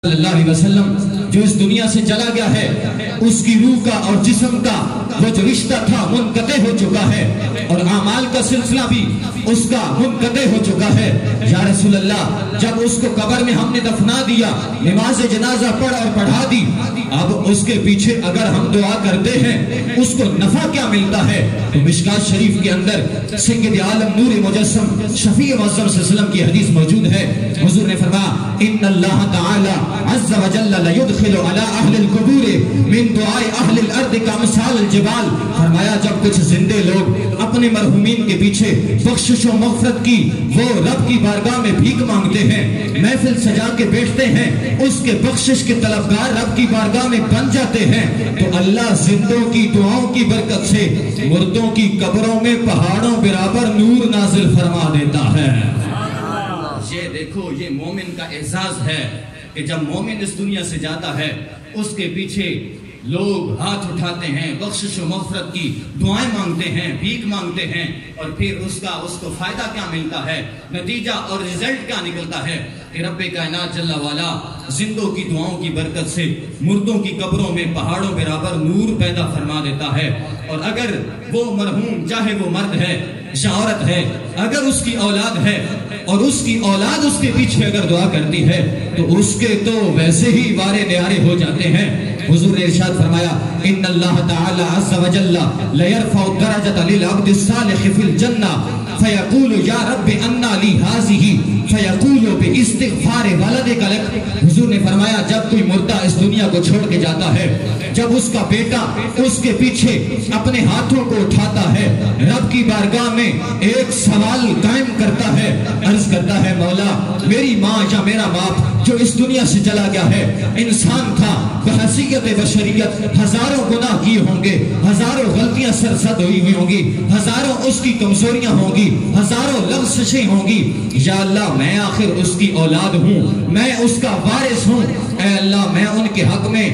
صلی اللہ علیہ وسلم جو اس دنیا سے چلا گیا ہے، اس کی روح کا اور جسم کا وہ جو رشتہ تھا منقطع ہو چکا ہے، اور اعمال کا سلسلہ بھی اس کا منقطع ہو چکا ہے۔ یا رسول اللہ، جب اس کو قبر میں ہم نے دفنا دیا، نماز جنازہ پڑھ اور پڑھا دی، اب اس کے پیچھے اگر ہم دعا کرتے ہیں اس کو نفع کیا ملتا ہے؟ تو مشکات شریف کے اندر سید عالم نور مجسم شفیع معظم صلی اللہ علیہ وسلم کی حدیث موجود ہے۔ حضور نے فرمایا ان اللہ تعالی عز وجل لیدخل علی اہل القبور من دعاء اہل الارض کامثال الجبال۔ فرمایا جب کچھ زندے لوگ اپنے مرحومین کے پیچھے بخشش و مغفرت کی وہ رب کی بارگاہ میں بھیک مانگتے ہیں، محفل سجا کے بیٹھتے ہیں، اس کے بخشش کے طلبگار رب کی بارگاہ میں بن جاتے ہیں، تو اللہ زندوں کی دعاؤں کی برکت سے مردوں کی قبروں میں پہاڑوں برابر نور نازل فرما دیتا ہے۔ یہ دیکھو، یہ مومن کا اعزاز ہے کہ جب مومن اس دنیا سے جاتا ہے اس کے پیچھے لوگ ہاتھ اٹھاتے ہیں، بخشش و مغفرت کی دعائیں مانگتے ہیں، بھیک مانگتے ہیں، اور پھر اس کو فائدہ کیا ملتا ہے، نتیجہ اور رزلٹ کیا نکلتا ہے کہ رب کائنات جل والا زندوں کی دعاؤں کی برکت سے مردوں کی قبروں میں پہاڑوں برابر نور پیدا فرما دیتا ہے۔ اور اگر وہ مرحوم چاہے وہ مرد ہے یا عورت ہے، اگر اس کی اولاد ہے اور اس کی اولاد اس کے پیچھے اگر دعا کرتی ہے تو اس کے تو ویسے ہی وارے نیارے ہو جاتے ہیں۔ حضور نے ارشاد فرمایا ان اللہ تعالی عز وجل لیرفع الدرجۃ للعبد الصالح فی الجنہ فیقول یا رب انا لی ہذہ فیقول باستغفار ولدک لک۔ حضور نے فرمایا جب کوئی مردہ اس دنیا کو چھوڑ کے جاتا ہے، جب اس کا بیٹا اس کے پیچھے اپنے ہاتھوں کو اٹھاتا ہے، رب کی بارگاہ میں ایک سوال قائم کرتا ہے، عرض کرتا ہے مولا میری ماں یا میرا باپ جو اس دنیا سے چلا گیا ہے انسان تھا، بحیثیت بشریت ہزاروں گناہ کیے ہوں گے، ہزاروں غلطیاں سرزد ہوئی ہوں گی، ہزاروں اس کی کمزوریاں ہوں گی، ہزاروں لغزشیں ہوں گی، یا اللہ میں آخر اس کی اولاد ہوں، میں اس کا وارث ہوں، اے اللہ میں ان کے حق میں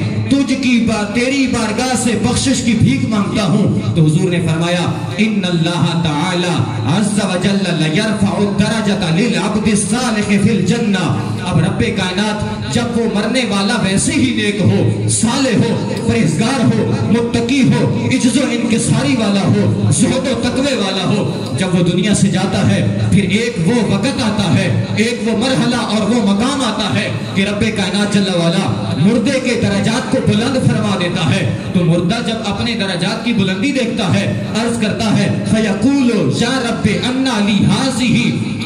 تیری بارگاہ سے بخشش کی بھیک مانگتا ہوں۔ تو حضور نے فرمایا ان اللہ تعالی عز وجل لیرفع الدرجۃ للعبد الصالح فی الجنہ۔ اب رب کائنات جب وہ مرنے والا ویسے ہی نیک ہو، صالح ہو، پرہیزگار ہو، متقی ہو، عجز و انکساری والا ہو، زہد و تقوی والا ہو، جب وہ دنیا سے جاتا ہے پھر ایک وہ وقت آتا ہے، ایک وہ مرحلہ اور وہ مقام آتا ہے کہ رب کائنات جل والا مردے کے درجات کو بلند فرما دیتا ہے۔ تو مردہ جب اپنے درجات کی بلندی دیکھتا ہے عرض کرتا ہے فیقول یا رب انا لی ہذہ،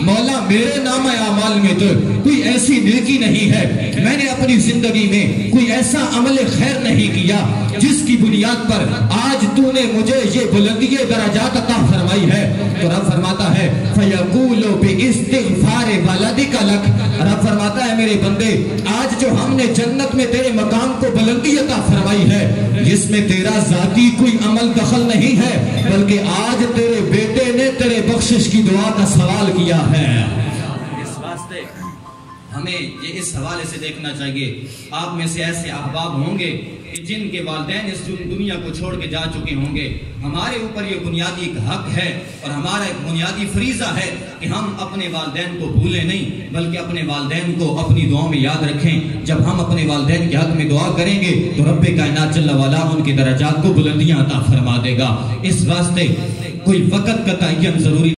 مولا میرے نام اعمال میں تو کوئی ایسی نیکی نہیں ہے، میں نے اپنی زندگی میں کوئی ایسا عمل خیر نہیں کیا جس کی بنیاد پر آج تو نے مجھے یہ بلندی درجات عطا فرمائی ہے۔ تو رب فرماتا ہے فیقول باستغفار ولدک لک، رب فرماتا ہے میرے بندے آج جو ہم نے جنت میں تیرے مقام کو بلندی عطا فرمائی ہے جس میں تیرا ذاتی کوئی عمل دخل نہیں ہے، بلکہ آج تیرے بیٹے نے تیرے بخشش کی دعا کا سوال کیا ہے۔ اس واسطے ہمیں یہ اس حوالے سے دیکھنا چاہیے، آپ میں سے ایسے احباب ہوں گے کہ جن کے والدین اس دنیا کو چھوڑ کے جا چکے ہوں گے، ہمارے اوپر یہ بنیادی ایک حق ہے اور ہمارا ایک بنیادی فریضہ ہے کہ ہم اپنے والدین کو بھولیں نہیں بلکہ اپنے والدین کو اپنی دعاؤں میں یاد رکھیں۔ جب ہم اپنے والدین کے حق میں دعا کریں گے تو رب کائنات جل والا ان کے درجات کو بلندیاں عطا فرما دے گا۔ اس واسطے کوئی وقت کا تعین ضروری